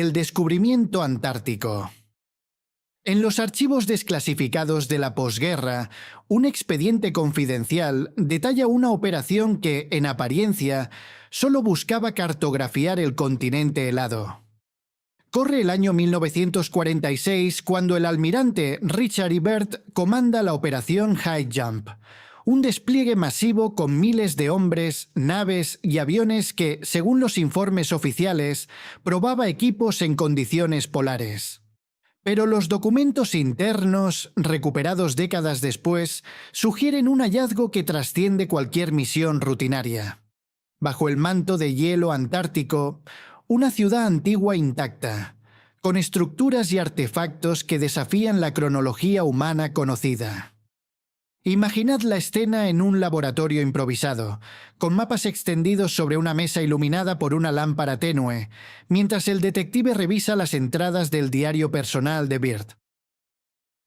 El descubrimiento antártico. En los archivos desclasificados de la posguerra, un expediente confidencial detalla una operación que, en apariencia, solo buscaba cartografiar el continente helado. Corre el año 1946 cuando el almirante Richard Byrd comanda la operación High Jump, un despliegue masivo con miles de hombres, naves y aviones que, según los informes oficiales, probaba equipos en condiciones polares. Pero los documentos internos, recuperados décadas después, sugieren un hallazgo que trasciende cualquier misión rutinaria. Bajo el manto de hielo antártico, una ciudad antigua intacta, con estructuras y artefactos que desafían la cronología humana conocida. Imaginad la escena en un laboratorio improvisado, con mapas extendidos sobre una mesa iluminada por una lámpara tenue, mientras el detective revisa las entradas del diario personal de Byrd.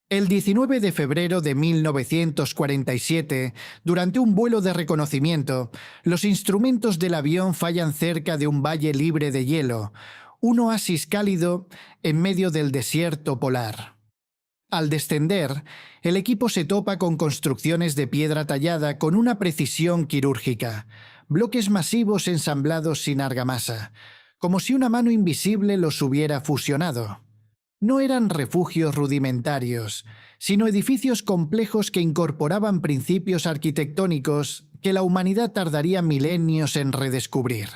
El 19 de febrero de 1947, durante un vuelo de reconocimiento, los instrumentos del avión fallan cerca de un valle libre de hielo, un oasis cálido en medio del desierto polar. Al descender, el equipo se topa con construcciones de piedra tallada con una precisión quirúrgica, bloques masivos ensamblados sin argamasa, como si una mano invisible los hubiera fusionado. No eran refugios rudimentarios, sino edificios complejos que incorporaban principios arquitectónicos que la humanidad tardaría milenios en redescubrir.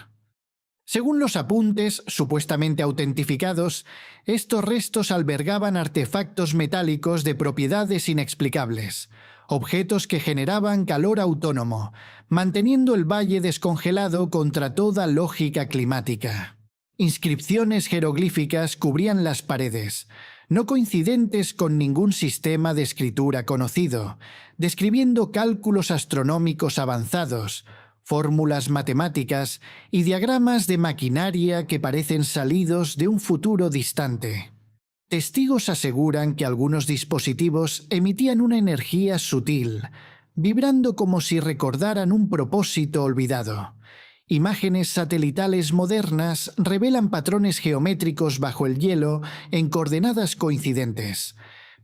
Según los apuntes, supuestamente autentificados, estos restos albergaban artefactos metálicos de propiedades inexplicables, objetos que generaban calor autónomo, manteniendo el valle descongelado contra toda lógica climática. Inscripciones jeroglíficas cubrían las paredes, no coincidentes con ningún sistema de escritura conocido, describiendo cálculos astronómicos avanzados, fórmulas matemáticas y diagramas de maquinaria que parecen salidos de un futuro distante. Testigos aseguran que algunos dispositivos emitían una energía sutil, vibrando como si recordaran un propósito olvidado. Imágenes satelitales modernas revelan patrones geométricos bajo el hielo en coordenadas coincidentes,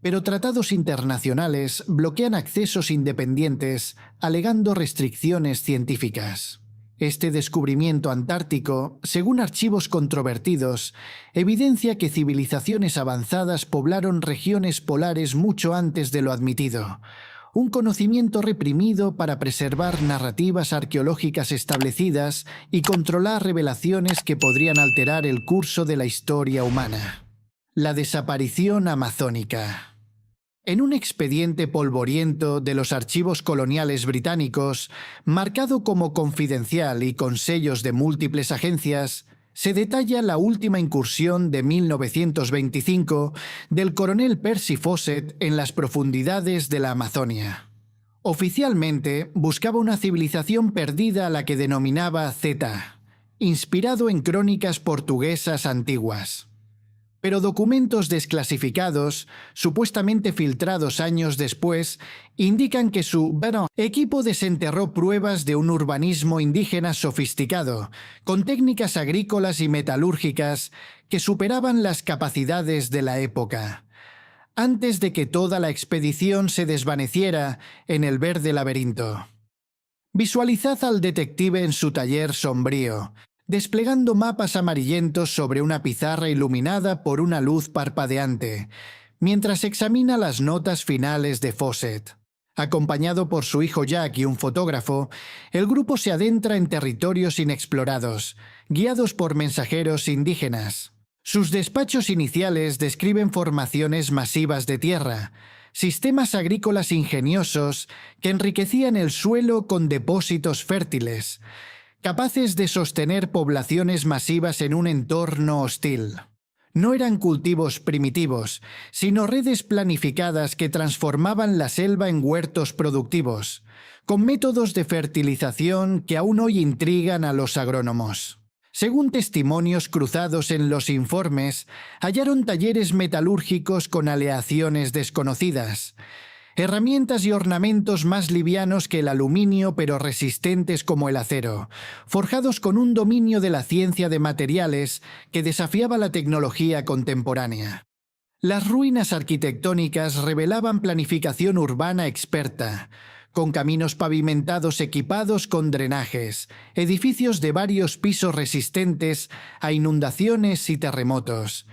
pero tratados internacionales bloquean accesos independientes, alegando restricciones científicas. Este descubrimiento antártico, según archivos controvertidos, evidencia que civilizaciones avanzadas poblaron regiones polares mucho antes de lo admitido, un conocimiento reprimido para preservar narrativas arqueológicas establecidas y controlar revelaciones que podrían alterar el curso de la historia humana. La desaparición amazónica. En un expediente polvoriento de los archivos coloniales británicos, marcado como confidencial y con sellos de múltiples agencias, se detalla la última incursión de 1925 del coronel Percy Fawcett en las profundidades de la Amazonia. Oficialmente, buscaba una civilización perdida a la que denominaba Z, inspirado en crónicas portuguesas antiguas. Pero documentos desclasificados, supuestamente filtrados años después, indican que su equipo desenterró pruebas de un urbanismo indígena sofisticado, con técnicas agrícolas y metalúrgicas que superaban las capacidades de la época, antes de que toda la expedición se desvaneciera en el verde laberinto. Visualizad al detective en su taller sombrío, desplegando mapas amarillentos sobre una pizarra iluminada por una luz parpadeante, mientras examina las notas finales de Fawcett. Acompañado por su hijo Jack y un fotógrafo, el grupo se adentra en territorios inexplorados, guiados por mensajeros indígenas. Sus despachos iniciales describen formaciones masivas de tierra, sistemas agrícolas ingeniosos que enriquecían el suelo con depósitos fértiles, capaces de sostener poblaciones masivas en un entorno hostil. No eran cultivos primitivos, sino redes planificadas que transformaban la selva en huertos productivos, con métodos de fertilización que aún hoy intrigan a los agrónomos. Según testimonios cruzados en los informes, hallaron talleres metalúrgicos con aleaciones desconocidas, Herramientas y ornamentos más livianos que el aluminio pero resistentes como el acero, forjados con un dominio de la ciencia de materiales que desafiaba la tecnología contemporánea. Las ruinas arquitectónicas revelaban planificación urbana experta, con caminos pavimentados equipados con drenajes, edificios de varios pisos resistentes a inundaciones y terremotos,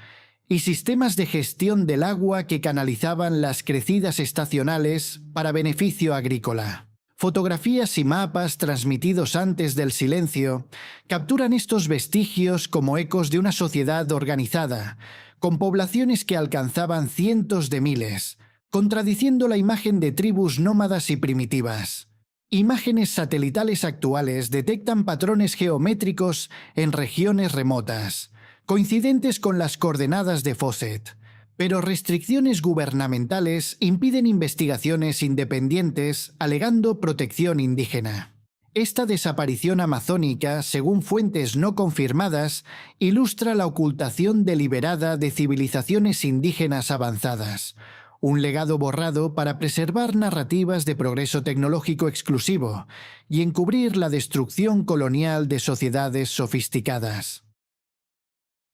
y sistemas de gestión del agua que canalizaban las crecidas estacionales para beneficio agrícola. Fotografías y mapas transmitidos antes del silencio capturan estos vestigios como ecos de una sociedad organizada, con poblaciones que alcanzaban cientos de miles, contradiciendo la imagen de tribus nómadas y primitivas. Imágenes satelitales actuales detectan patrones geométricos en regiones remotas, coincidentes con las coordenadas de Fawcett, pero restricciones gubernamentales impiden investigaciones independientes alegando protección indígena. Esta desaparición amazónica, según fuentes no confirmadas, ilustra la ocultación deliberada de civilizaciones indígenas avanzadas, un legado borrado para preservar narrativas de progreso tecnológico exclusivo y encubrir la destrucción colonial de sociedades sofisticadas.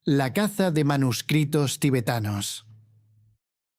La caza de manuscritos tibetanos.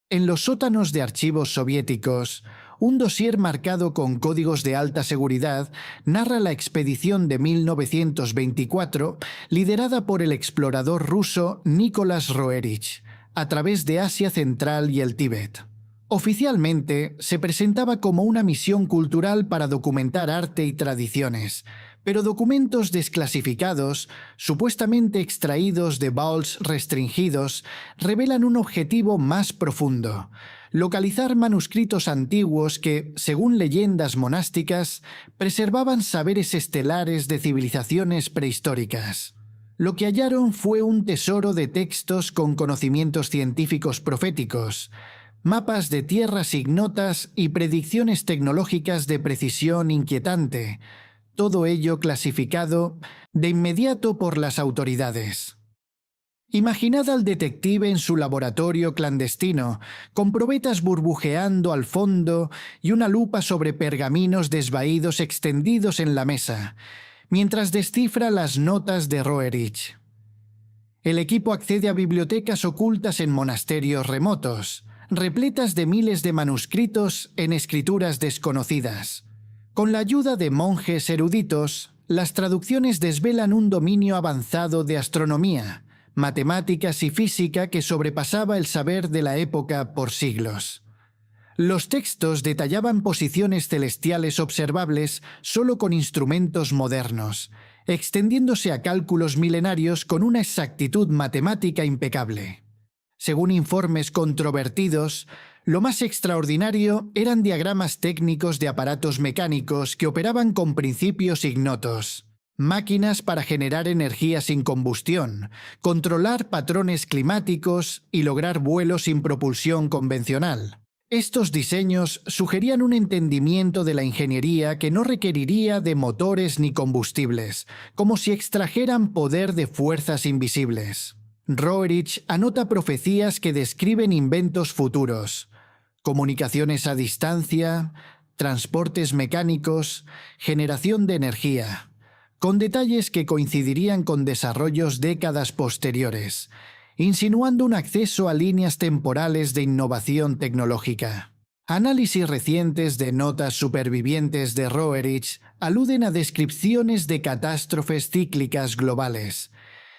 En los sótanos de archivos soviéticos, un dossier marcado con códigos de alta seguridad narra la expedición de 1924 liderada por el explorador ruso Nicolás Roerich, a través de Asia Central y el Tíbet. Oficialmente, se presentaba como una misión cultural para documentar arte y tradiciones, pero documentos desclasificados, supuestamente extraídos de vaults restringidos, revelan un objetivo más profundo: localizar manuscritos antiguos que, según leyendas monásticas, preservaban saberes estelares de civilizaciones prehistóricas. Lo que hallaron fue un tesoro de textos con conocimientos científicos proféticos, mapas de tierras ignotas y predicciones tecnológicas de precisión inquietante, todo ello clasificado de inmediato por las autoridades. Imaginad al detective en su laboratorio clandestino, con probetas burbujeando al fondo y una lupa sobre pergaminos desvaídos extendidos en la mesa, mientras descifra las notas de Roerich. El equipo accede a bibliotecas ocultas en monasterios remotos, repletas de miles de manuscritos en escrituras desconocidas. Con la ayuda de monjes eruditos, las traducciones desvelan un dominio avanzado de astronomía, matemáticas y física que sobrepasaba el saber de la época por siglos. Los textos detallaban posiciones celestiales observables solo con instrumentos modernos, extendiéndose a cálculos milenarios con una exactitud matemática impecable. Según informes controvertidos, lo más extraordinario eran diagramas técnicos de aparatos mecánicos que operaban con principios ignotos, máquinas para generar energía sin combustión, controlar patrones climáticos y lograr vuelos sin propulsión convencional. Estos diseños sugerían un entendimiento de la ingeniería que no requeriría de motores ni combustibles, como si extrajeran poder de fuerzas invisibles. Roerich anota profecías que describen inventos futuros: comunicaciones a distancia, transportes mecánicos, generación de energía, con detalles que coincidirían con desarrollos décadas posteriores, insinuando un acceso a líneas temporales de innovación tecnológica. Análisis recientes de notas supervivientes de Roerich aluden a descripciones de catástrofes cíclicas globales,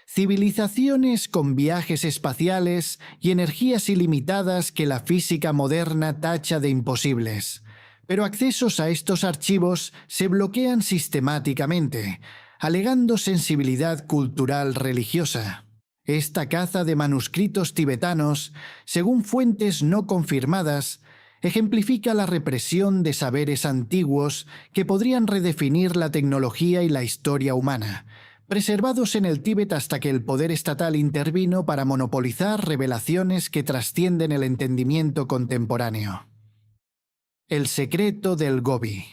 civilizaciones con viajes espaciales y energías ilimitadas que la física moderna tacha de imposibles. Pero accesos a estos archivos se bloquean sistemáticamente, alegando sensibilidad cultural religiosa. Esta caza de manuscritos tibetanos, según fuentes no confirmadas, ejemplifica la represión de saberes antiguos que podrían redefinir la tecnología y la historia humana, preservados en el Tíbet hasta que el poder estatal intervino para monopolizar revelaciones que trascienden el entendimiento contemporáneo. El secreto del Gobi.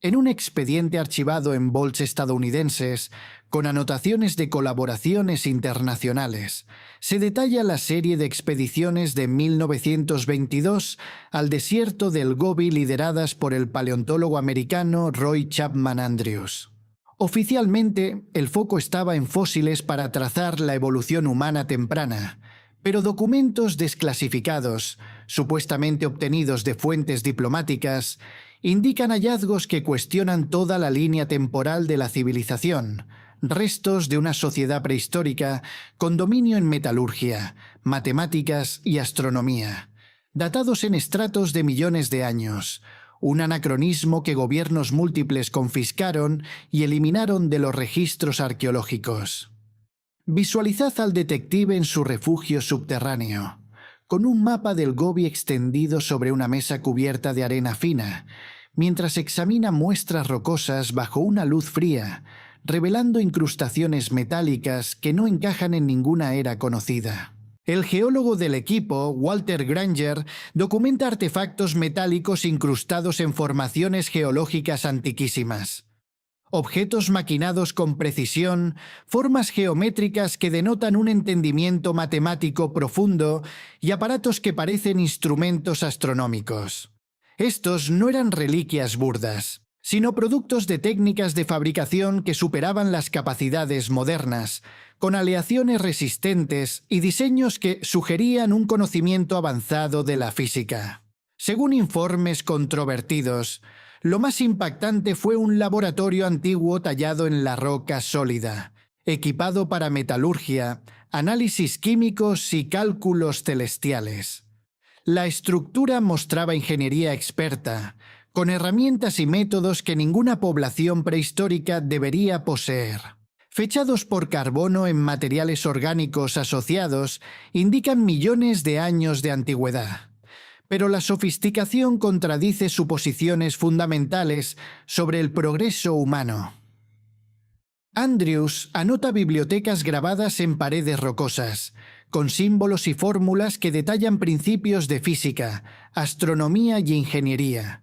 En un expediente archivado en bolts estadounidenses, con anotaciones de colaboraciones internacionales, se detalla la serie de expediciones de 1922 al desierto del Gobi lideradas por el paleontólogo americano Roy Chapman Andrews. Oficialmente, el foco estaba en fósiles para trazar la evolución humana temprana, pero documentos desclasificados, supuestamente obtenidos de fuentes diplomáticas, indican hallazgos que cuestionan toda la línea temporal de la civilización, restos de una sociedad prehistórica con dominio en metalurgia, matemáticas y astronomía, datados en estratos de millones de años, un anacronismo que gobiernos múltiples confiscaron y eliminaron de los registros arqueológicos. Visualizad al detective en su refugio subterráneo, con un mapa del Gobi extendido sobre una mesa cubierta de arena fina, mientras examina muestras rocosas bajo una luz fría, revelando incrustaciones metálicas que no encajan en ninguna era conocida. El geólogo del equipo, Walter Granger, documenta artefactos metálicos incrustados en formaciones geológicas antiquísimas. Objetos maquinados con precisión, formas geométricas que denotan un entendimiento matemático profundo y aparatos que parecen instrumentos astronómicos. Estos no eran reliquias burdas, sino productos de técnicas de fabricación que superaban las capacidades modernas, con aleaciones resistentes y diseños que sugerían un conocimiento avanzado de la física. Según informes controvertidos, lo más impactante fue un laboratorio antiguo tallado en la roca sólida, equipado para metalurgia, análisis químicos y cálculos celestiales. La estructura mostraba ingeniería experta, con herramientas y métodos que ninguna población prehistórica debería poseer. Fechados por carbono en materiales orgánicos asociados, indican millones de años de antigüedad. Pero la sofisticación contradice suposiciones fundamentales sobre el progreso humano. Andrews anota bibliotecas grabadas en paredes rocosas, con símbolos y fórmulas que detallan principios de física, astronomía y ingeniería,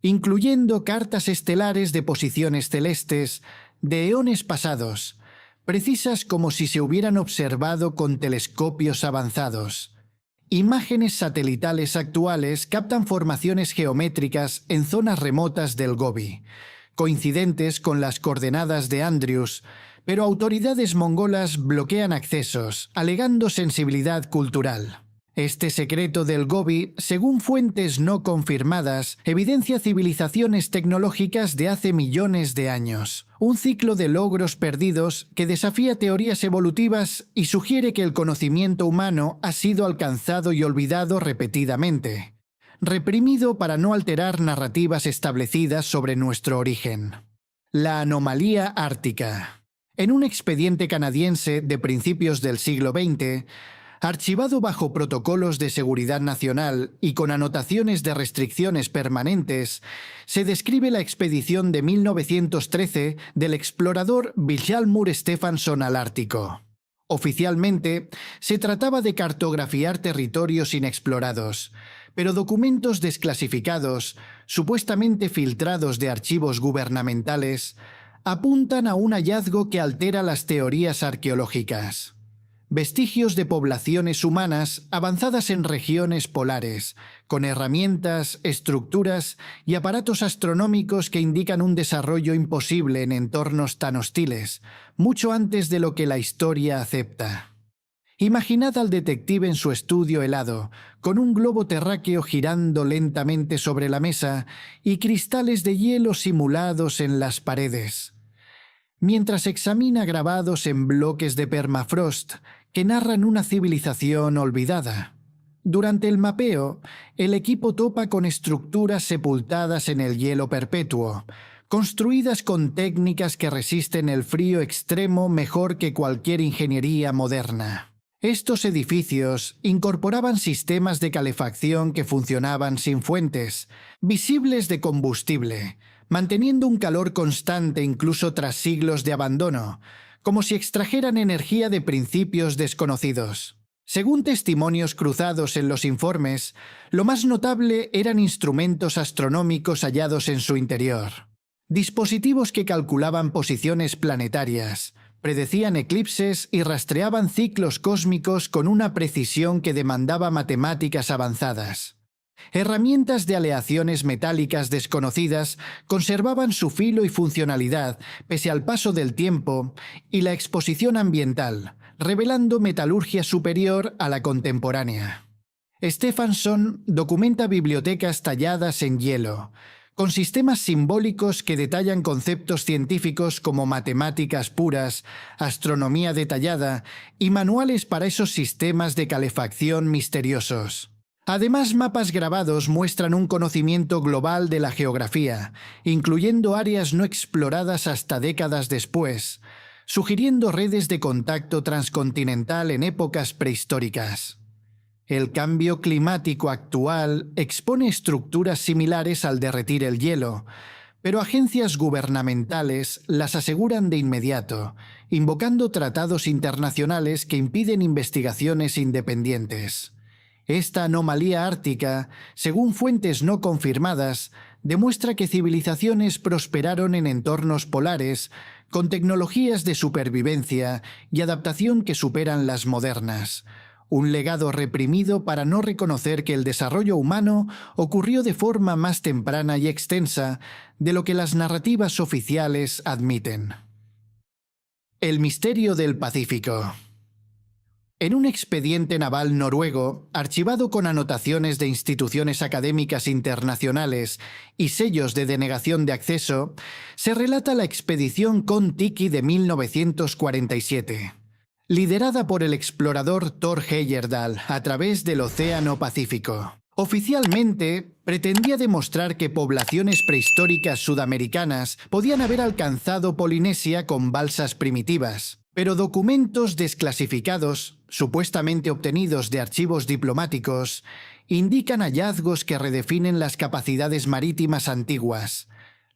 incluyendo cartas estelares de posiciones celestes de eones pasados, precisas como si se hubieran observado con telescopios avanzados. Imágenes satelitales actuales captan formaciones geométricas en zonas remotas del Gobi, coincidentes con las coordenadas de Andrews, pero autoridades mongolas bloquean accesos, alegando sensibilidad cultural. Este secreto del Gobi, según fuentes no confirmadas, evidencia civilizaciones tecnológicas de hace millones de años, un ciclo de logros perdidos que desafía teorías evolutivas y sugiere que el conocimiento humano ha sido alcanzado y olvidado repetidamente, reprimido para no alterar narrativas establecidas sobre nuestro origen. La anomalía ártica. En un expediente canadiense de principios del siglo XX, archivado bajo protocolos de seguridad nacional y con anotaciones de restricciones permanentes, se describe la expedición de 1913 del explorador Vilhjálmur Stefánsson al Ártico. Oficialmente, se trataba de cartografiar territorios inexplorados, pero documentos desclasificados, supuestamente filtrados de archivos gubernamentales, apuntan a un hallazgo que altera las teorías arqueológicas. Vestigios de poblaciones humanas avanzadas en regiones polares, con herramientas, estructuras y aparatos astronómicos que indican un desarrollo imposible en entornos tan hostiles, mucho antes de lo que la historia acepta. Imaginad al detective en su estudio helado, con un globo terráqueo girando lentamente sobre la mesa y cristales de hielo simulados en las paredes, mientras examina grabados en bloques de permafrost que narran una civilización olvidada. Durante el mapeo, el equipo topa con estructuras sepultadas en el hielo perpetuo, construidas con técnicas que resisten el frío extremo mejor que cualquier ingeniería moderna. Estos edificios incorporaban sistemas de calefacción que funcionaban sin fuentes, visibles de combustible, manteniendo un calor constante incluso tras siglos de abandono, como si extrajeran energía de principios desconocidos. Según testimonios cruzados en los informes, lo más notable eran instrumentos astronómicos hallados en su interior. Dispositivos que calculaban posiciones planetarias, predecían eclipses y rastreaban ciclos cósmicos con una precisión que demandaba matemáticas avanzadas. Herramientas de aleaciones metálicas desconocidas conservaban su filo y funcionalidad pese al paso del tiempo y la exposición ambiental, revelando metalurgia superior a la contemporánea. Stephenson documenta bibliotecas talladas en hielo, con sistemas simbólicos que detallan conceptos científicos como matemáticas puras, astronomía detallada y manuales para esos sistemas de calefacción misteriosos. Además, mapas grabados muestran un conocimiento global de la geografía, incluyendo áreas no exploradas hasta décadas después, sugiriendo redes de contacto transcontinental en épocas prehistóricas. El cambio climático actual expone estructuras similares al derretir el hielo, pero agencias gubernamentales las aseguran de inmediato, invocando tratados internacionales que impiden investigaciones independientes. Esta anomalía ártica, según fuentes no confirmadas, demuestra que civilizaciones prosperaron en entornos polares, con tecnologías de supervivencia y adaptación que superan las modernas. Un legado reprimido para no reconocer que el desarrollo humano ocurrió de forma más temprana y extensa de lo que las narrativas oficiales admiten. El misterio del Pacífico. En un expediente naval noruego, archivado con anotaciones de instituciones académicas internacionales y sellos de denegación de acceso, se relata la expedición Kon-Tiki de 1947. Liderada por el explorador Thor Heyerdahl a través del Océano Pacífico. Oficialmente, pretendía demostrar que poblaciones prehistóricas sudamericanas podían haber alcanzado Polinesia con balsas primitivas, pero documentos desclasificados, supuestamente obtenidos de archivos diplomáticos, indican hallazgos que redefinen las capacidades marítimas antiguas,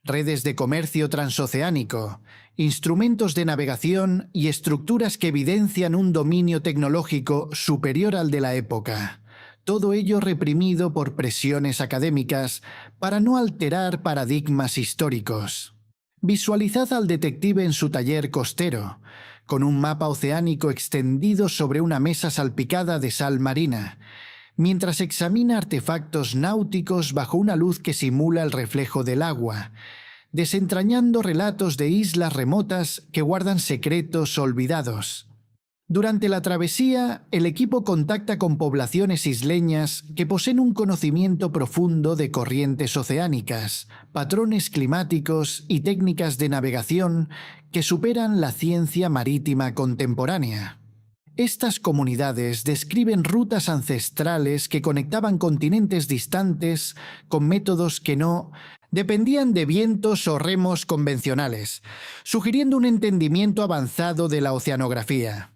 redes de comercio transoceánico, instrumentos de navegación y estructuras que evidencian un dominio tecnológico superior al de la época. Todo ello reprimido por presiones académicas para no alterar paradigmas históricos. Visualizad al detective en su taller costero, con un mapa oceánico extendido sobre una mesa salpicada de sal marina, mientras examina artefactos náuticos bajo una luz que simula el reflejo del agua, desentrañando relatos de islas remotas que guardan secretos olvidados. Durante la travesía, el equipo contacta con poblaciones isleñas que poseen un conocimiento profundo de corrientes oceánicas, patrones climáticos y técnicas de navegación que superan la ciencia marítima contemporánea. Estas comunidades describen rutas ancestrales que conectaban continentes distantes con métodos que no dependían de vientos o remos convencionales, sugiriendo un entendimiento avanzado de la oceanografía.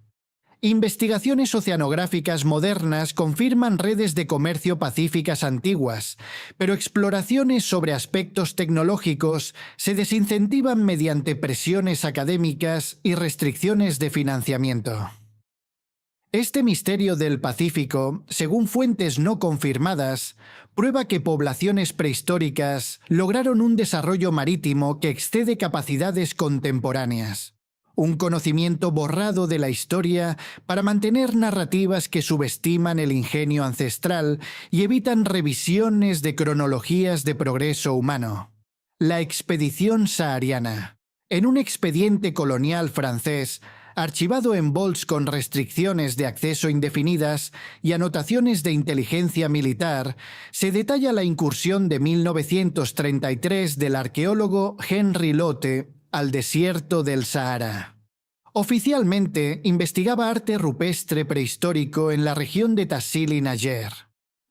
Investigaciones oceanográficas modernas confirman redes de comercio pacíficas antiguas, pero exploraciones sobre aspectos tecnológicos se desincentivan mediante presiones académicas y restricciones de financiamiento. Este misterio del Pacífico, según fuentes no confirmadas, prueba que poblaciones prehistóricas lograron un desarrollo marítimo que excede capacidades contemporáneas. Un conocimiento borrado de la historia para mantener narrativas que subestiman el ingenio ancestral y evitan revisiones de cronologías de progreso humano. La expedición sahariana. En un expediente colonial francés, archivado en bols con restricciones de acceso indefinidas y anotaciones de inteligencia militar, se detalla la incursión de 1933 del arqueólogo Henry Lotte al desierto del Sahara. Oficialmente, investigaba arte rupestre prehistórico en la región de Tassili Najer.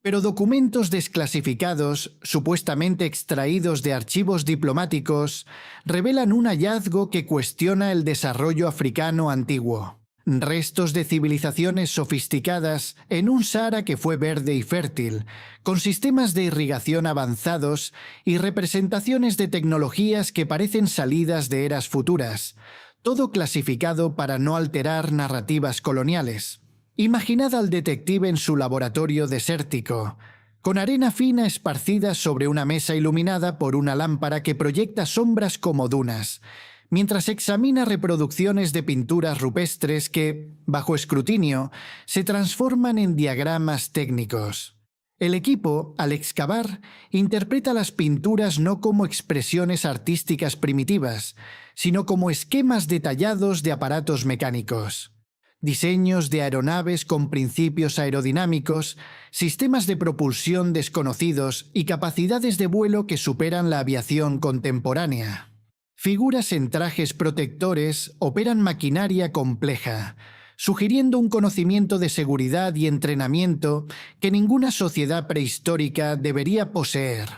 Pero documentos desclasificados, supuestamente extraídos de archivos diplomáticos, revelan un hallazgo que cuestiona el desarrollo africano antiguo. Restos de civilizaciones sofisticadas en un Sahara que fue verde y fértil, con sistemas de irrigación avanzados y representaciones de tecnologías que parecen salidas de eras futuras, todo clasificado para no alterar narrativas coloniales. Imaginad al detective en su laboratorio desértico, con arena fina esparcida sobre una mesa iluminada por una lámpara que proyecta sombras como dunas, mientras examina reproducciones de pinturas rupestres que, bajo escrutinio, se transforman en diagramas técnicos. El equipo, al excavar, interpreta las pinturas no como expresiones artísticas primitivas, sino como esquemas detallados de aparatos mecánicos. Diseños de aeronaves con principios aerodinámicos, sistemas de propulsión desconocidos y capacidades de vuelo que superan la aviación contemporánea. Figuras en trajes protectores operan maquinaria compleja, sugiriendo un conocimiento de seguridad y entrenamiento que ninguna sociedad prehistórica debería poseer.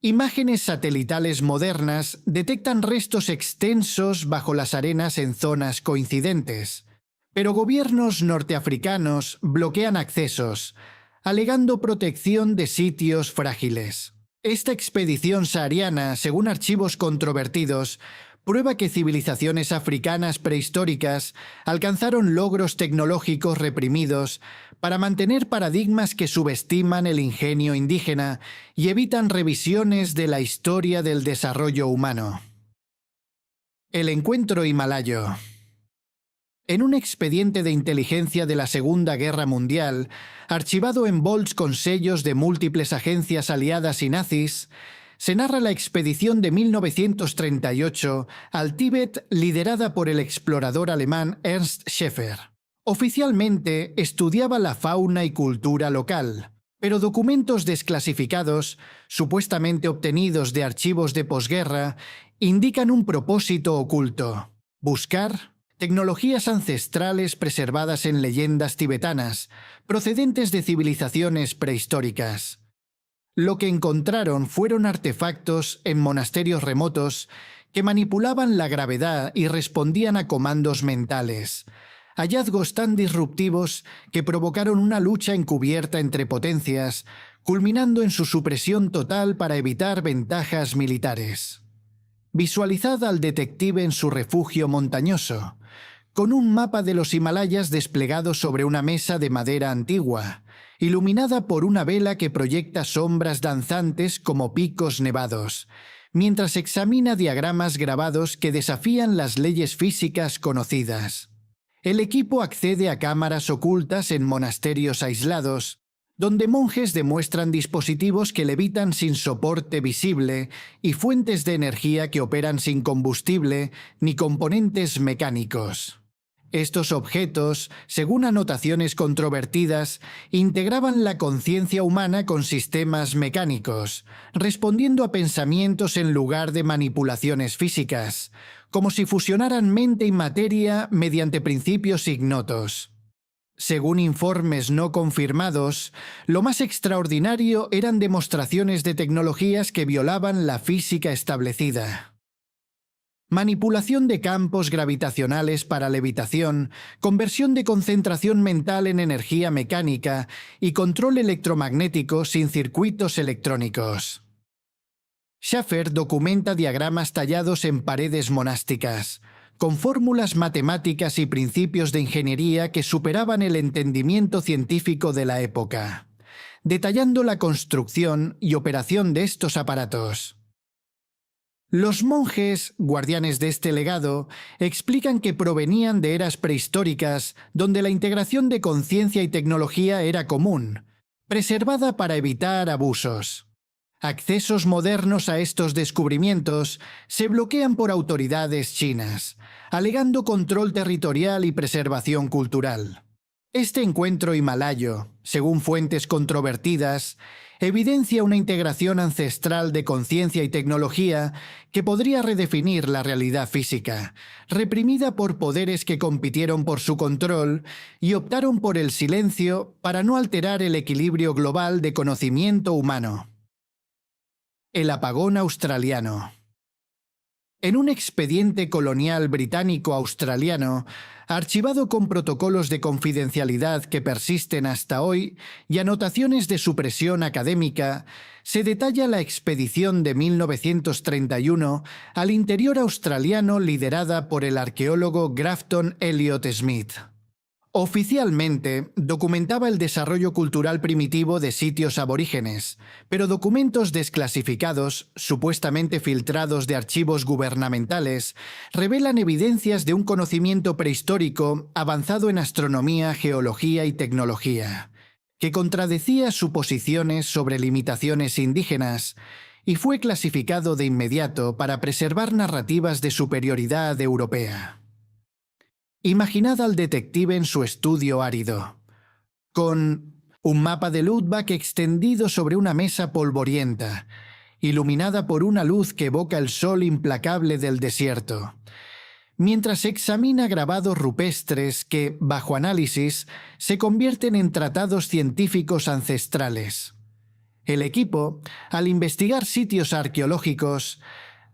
Imágenes satelitales modernas detectan restos extensos bajo las arenas en zonas coincidentes, pero gobiernos norteafricanos bloquean accesos, alegando protección de sitios frágiles. Esta expedición sahariana, según archivos controvertidos, prueba que civilizaciones africanas prehistóricas alcanzaron logros tecnológicos reprimidos para mantener paradigmas que subestiman el ingenio indígena y evitan revisiones de la historia del desarrollo humano. El encuentro himalayo. En un expediente de inteligencia de la Segunda Guerra Mundial, archivado en bolts con sellos de múltiples agencias aliadas y nazis, se narra la expedición de 1938 al Tíbet liderada por el explorador alemán Ernst Schäfer. Oficialmente estudiaba la fauna y cultura local, pero documentos desclasificados, supuestamente obtenidos de archivos de posguerra, indican un propósito oculto: buscar tecnologías ancestrales preservadas en leyendas tibetanas, procedentes de civilizaciones prehistóricas. Lo que encontraron fueron artefactos en monasterios remotos que manipulaban la gravedad y respondían a comandos mentales. Hallazgos tan disruptivos que provocaron una lucha encubierta entre potencias, culminando en su supresión total para evitar ventajas militares. Visualizad al detective en su refugio montañoso, con un mapa de los Himalayas desplegado sobre una mesa de madera antigua, iluminada por una vela que proyecta sombras danzantes como picos nevados, mientras examina diagramas grabados que desafían las leyes físicas conocidas. El equipo accede a cámaras ocultas en monasterios aislados, donde monjes demuestran dispositivos que levitan sin soporte visible y fuentes de energía que operan sin combustible ni componentes mecánicos. Estos objetos, según anotaciones controvertidas, integraban la conciencia humana con sistemas mecánicos, respondiendo a pensamientos en lugar de manipulaciones físicas, como si fusionaran mente y materia mediante principios ignotos. Según informes no confirmados, lo más extraordinario eran demostraciones de tecnologías que violaban la física establecida. Manipulación de campos gravitacionales para levitación, conversión de concentración mental en energía mecánica y control electromagnético sin circuitos electrónicos. Schäfer documenta diagramas tallados en paredes monásticas, con fórmulas matemáticas y principios de ingeniería que superaban el entendimiento científico de la época, detallando la construcción y operación de estos aparatos. Los monjes, guardianes de este legado, explican que provenían de eras prehistóricas donde la integración de conciencia y tecnología era común, preservada para evitar abusos. Accesos modernos a estos descubrimientos se bloquean por autoridades chinas, alegando control territorial y preservación cultural. Este encuentro himalayo, según fuentes controvertidas, evidencia una integración ancestral de conciencia y tecnología que podría redefinir la realidad física, reprimida por poderes que compitieron por su control y optaron por el silencio para no alterar el equilibrio global de conocimiento humano. El apagón australiano. En un expediente colonial británico-australiano, archivado con protocolos de confidencialidad que persisten hasta hoy y anotaciones de supresión académica, se detalla la expedición de 1931 al interior australiano liderada por el arqueólogo Grafton Elliot Smith. Oficialmente, documentaba el desarrollo cultural primitivo de sitios aborígenes, pero documentos desclasificados, supuestamente filtrados de archivos gubernamentales, revelan evidencias de un conocimiento prehistórico avanzado en astronomía, geología y tecnología, que contradecía suposiciones sobre limitaciones indígenas y fue clasificado de inmediato para preservar narrativas de superioridad europea. Imaginad al detective en su estudio árido, con un mapa de Ludwig extendido sobre una mesa polvorienta, iluminada por una luz que evoca el sol implacable del desierto, mientras examina grabados rupestres que, bajo análisis, se convierten en tratados científicos ancestrales. El equipo, al investigar sitios arqueológicos,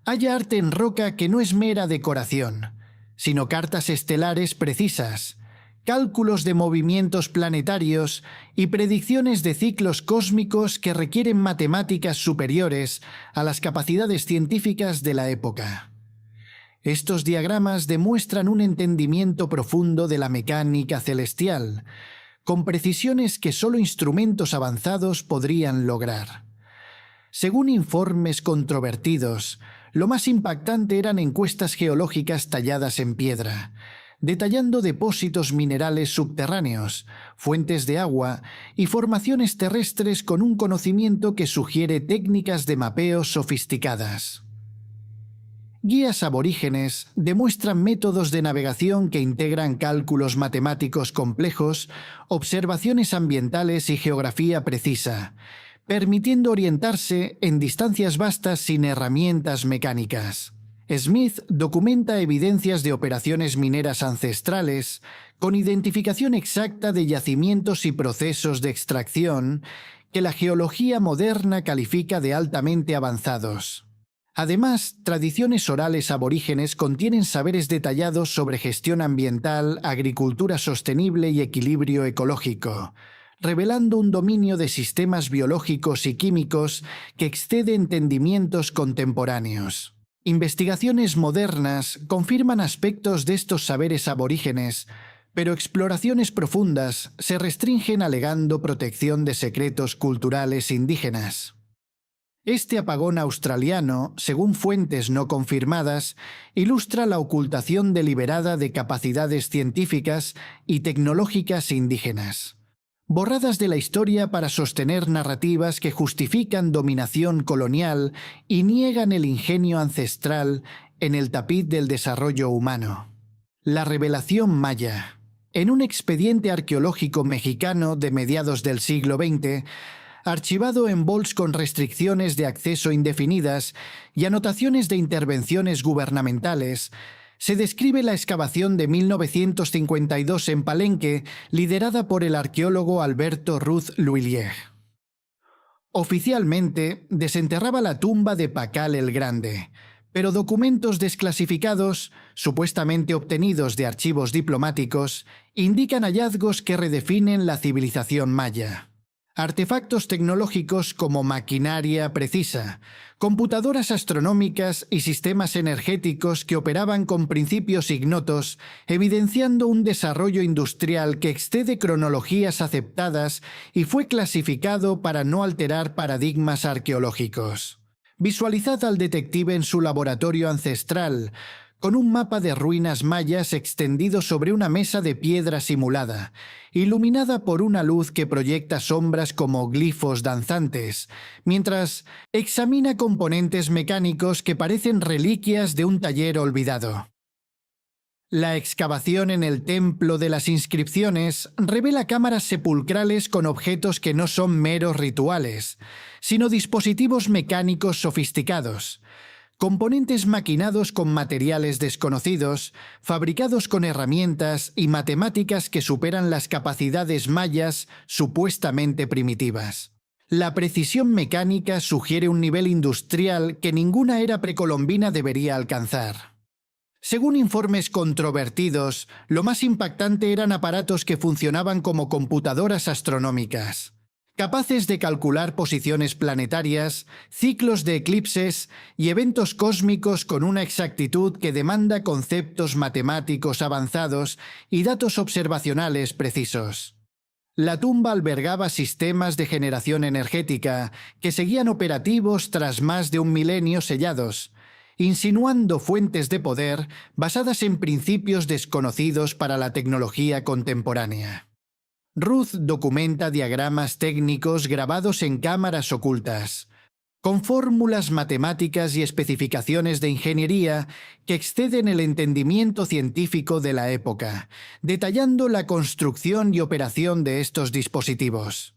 halla arte en roca que no es mera decoración, sino cartas estelares precisas, cálculos de movimientos planetarios y predicciones de ciclos cósmicos que requieren matemáticas superiores a las capacidades científicas de la época. Estos diagramas demuestran un entendimiento profundo de la mecánica celestial, con precisiones que solo instrumentos avanzados podrían lograr. Según informes controvertidos, lo más impactante eran encuestas geológicas talladas en piedra, detallando depósitos minerales subterráneos, fuentes de agua y formaciones terrestres con un conocimiento que sugiere técnicas de mapeo sofisticadas. Guías aborígenes demuestran métodos de navegación que integran cálculos matemáticos complejos, observaciones ambientales y geografía precisa, permitiendo orientarse en distancias vastas sin herramientas mecánicas. Smith documenta evidencias de operaciones mineras ancestrales, con identificación exacta de yacimientos y procesos de extracción que la geología moderna califica de altamente avanzados. Además, tradiciones orales aborígenes contienen saberes detallados sobre gestión ambiental, agricultura sostenible y equilibrio ecológico, revelando un dominio de sistemas biológicos y químicos que excede entendimientos contemporáneos. Investigaciones modernas confirman aspectos de estos saberes aborígenes, pero exploraciones profundas se restringen alegando protección de secretos culturales indígenas. Este apagón australiano, según fuentes no confirmadas, ilustra la ocultación deliberada de capacidades científicas y tecnológicas indígenas, borradas de la historia para sostener narrativas que justifican dominación colonial y niegan el ingenio ancestral en el tapiz del desarrollo humano. La revelación maya. En un expediente arqueológico mexicano de mediados del siglo XX, archivado en bols con restricciones de acceso indefinidas y anotaciones de intervenciones gubernamentales, se describe la excavación de 1952 en Palenque, liderada por el arqueólogo Alberto Ruz Lhuillier. Oficialmente, desenterraba la tumba de Pacal el Grande, pero documentos desclasificados, supuestamente obtenidos de archivos diplomáticos, indican hallazgos que redefinen la civilización maya. Artefactos tecnológicos como maquinaria precisa, computadoras astronómicas y sistemas energéticos que operaban con principios ignotos, evidenciando un desarrollo industrial que excede cronologías aceptadas y fue clasificado para no alterar paradigmas arqueológicos. Visualizad al detective en su laboratorio ancestral, con un mapa de ruinas mayas extendido sobre una mesa de piedra simulada, iluminada por una luz que proyecta sombras como glifos danzantes, mientras examina componentes mecánicos que parecen reliquias de un taller olvidado. La excavación en el Templo de las Inscripciones revela cámaras sepulcrales con objetos que no son meros rituales, sino dispositivos mecánicos sofisticados, componentes maquinados con materiales desconocidos, fabricados con herramientas y matemáticas que superan las capacidades mayas supuestamente primitivas. La precisión mecánica sugiere un nivel industrial que ninguna era precolombina debería alcanzar. Según informes controvertidos, lo más impactante eran aparatos que funcionaban como computadoras astronómicas. capaces de calcular posiciones planetarias, ciclos de eclipses y eventos cósmicos con una exactitud que demanda conceptos matemáticos avanzados y datos observacionales precisos. La tumba albergaba sistemas de generación energética que seguían operativos tras más de un milenio sellados, insinuando fuentes de poder basadas en principios desconocidos para la tecnología contemporánea. Ruth documenta diagramas técnicos grabados en cámaras ocultas, con fórmulas matemáticas y especificaciones de ingeniería que exceden el entendimiento científico de la época, detallando la construcción y operación de estos dispositivos.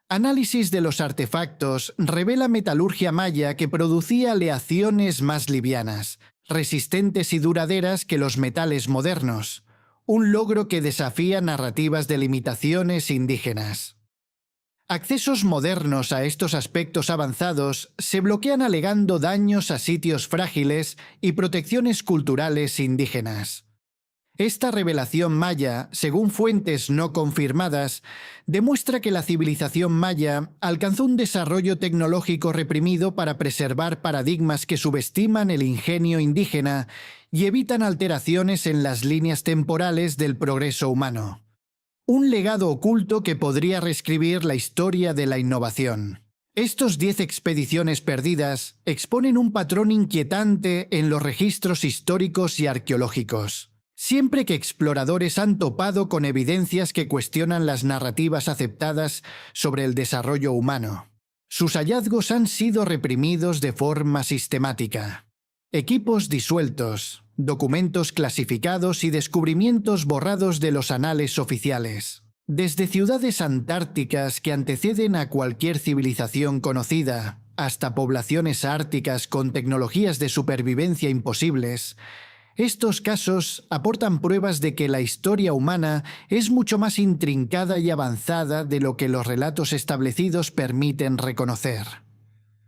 Análisis de los artefactos revela metalurgia maya que producía aleaciones más livianas, resistentes y duraderas que los metales modernos, un logro que desafía narrativas de limitaciones indígenas. Accesos modernos a estos aspectos avanzados se bloquean alegando daños a sitios frágiles y protecciones culturales indígenas. Esta revelación maya, según fuentes no confirmadas, demuestra que la civilización maya alcanzó un desarrollo tecnológico reprimido para preservar paradigmas que subestiman el ingenio indígena y evitan alteraciones en las líneas temporales del progreso humano. Un legado oculto que podría reescribir la historia de la innovación. Estos 10 expediciones perdidas exponen un patrón inquietante en los registros históricos y arqueológicos. Siempre que exploradores han topado con evidencias que cuestionan las narrativas aceptadas sobre el desarrollo humano, sus hallazgos han sido reprimidos de forma sistemática. Equipos disueltos, documentos clasificados y descubrimientos borrados de los anales oficiales. Desde ciudades antárticas que anteceden a cualquier civilización conocida, hasta poblaciones árticas con tecnologías de supervivencia imposibles, estos casos aportan pruebas de que la historia humana es mucho más intrincada y avanzada de lo que los relatos establecidos permiten reconocer.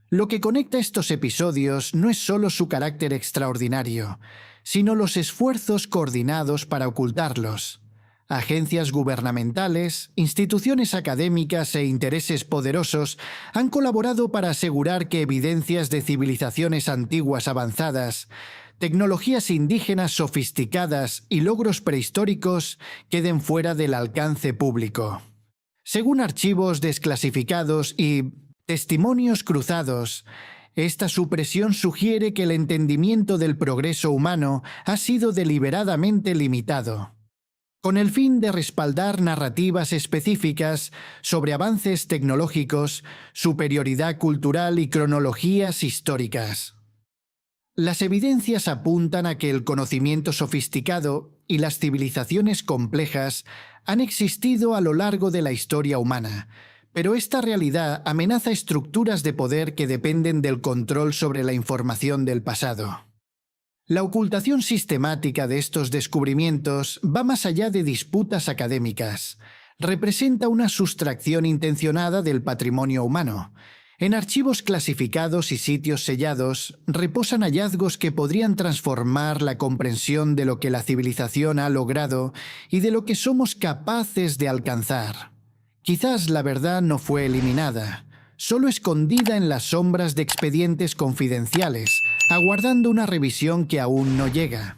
Lo que conecta estos episodios no es solo su carácter extraordinario, sino los esfuerzos coordinados para ocultarlos. Agencias gubernamentales, instituciones académicas e intereses poderosos han colaborado para asegurar que evidencias de civilizaciones antiguas avanzadas, tecnologías indígenas sofisticadas y logros prehistóricos queden fuera del alcance público. Según archivos desclasificados y testimonios cruzados, esta supresión sugiere que el entendimiento del progreso humano ha sido deliberadamente limitado, con el fin de respaldar narrativas específicas sobre avances tecnológicos, superioridad cultural y cronologías históricas. Las evidencias apuntan a que el conocimiento sofisticado y las civilizaciones complejas han existido a lo largo de la historia humana, pero esta realidad amenaza estructuras de poder que dependen del control sobre la información del pasado. La ocultación sistemática de estos descubrimientos va más allá de disputas académicas. Representa una sustracción intencionada del patrimonio humano. En archivos clasificados y sitios sellados reposan hallazgos que podrían transformar la comprensión de lo que la civilización ha logrado y de lo que somos capaces de alcanzar. Quizás la verdad no fue eliminada, solo escondida en las sombras de expedientes confidenciales, aguardando una revisión que aún no llega.